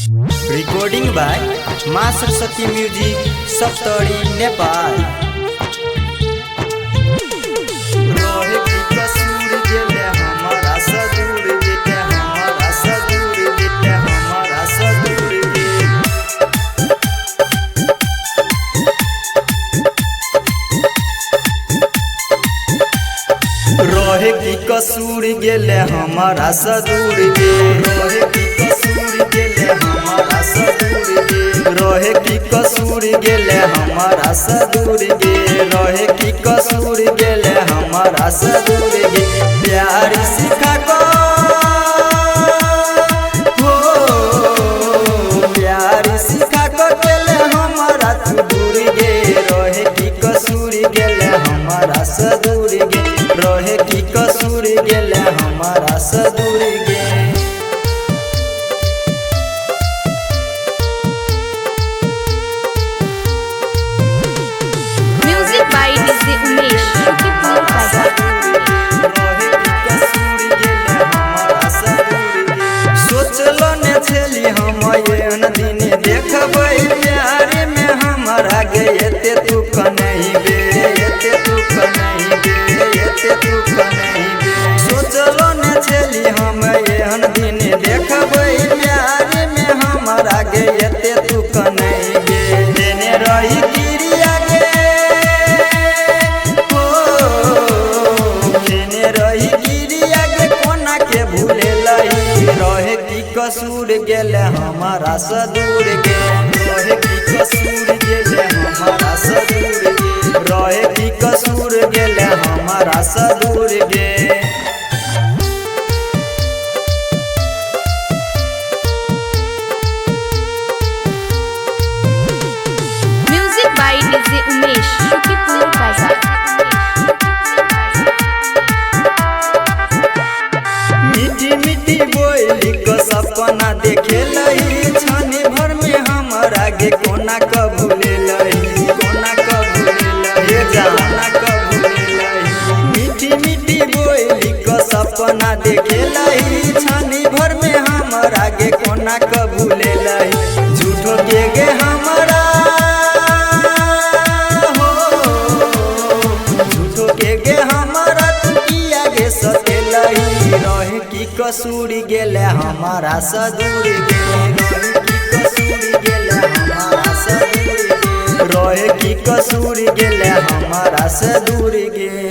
Recording by माँ Saraswati music Saptari Nepal. रहे की कसूर गेले हमारा सदूर गेले हमारा सदूर गेले हमारा सदूर गेले। रहे की कसूर गेले हमारा सदूर गेले। रहे की कसूर गेले हमारा सदूर गे। रहे की कसूर गेले हमारा सदूर गे। रहे की कसूर गेले हमारा सदूर गे। प्यार सिखा को हो प्यार सिखा को गेले हमारा तू दूर गे। रहे की कसूर गेले हमारा सदूर गे। रहे की कसूर गेले हमारा सदूर गे। Music by DJ Umesh Shukipur बाजार। सोचलो ने छेली हम एहन दिन देखबै प्यार में हमारा गे एते तू कन्हई बे एते तू कन्हई बे एते तू कन्हई बे। सोचलो ने छेली हम एहन दिन देखबै प्यार में हमारा गे एते तू कन्हई बे। देने रही गिरिया गे हो देने रही गिरिया गे कोना के भूले लही। रहे की कसूर गेले हमारा सदूर गे। रहे की कसूर गेले हमारा सदूर गे। रहे की कसूर गेले हमारा सदूर गे। Music by DJ Umesh Shukipur बाजार। मीठी मीठी बोली को सपना देखे लही छानी भर में हमारा गे कोना कबूले लही कोना कबूले लही जाना कबूले लही। मीठी मीठी बोली को सपना देखे लही छानी भर में हमारा गे कोना कबूले लही। झूठो के गे हमारा हो झूठो के गे हमारा तू किया गे सके लही। रहे की कसूर गेले हमारा सदूर गे। रहे की कसूर गेले हमारा सदूर गे। रहे की कसूर गेले हमारा सदूर गे।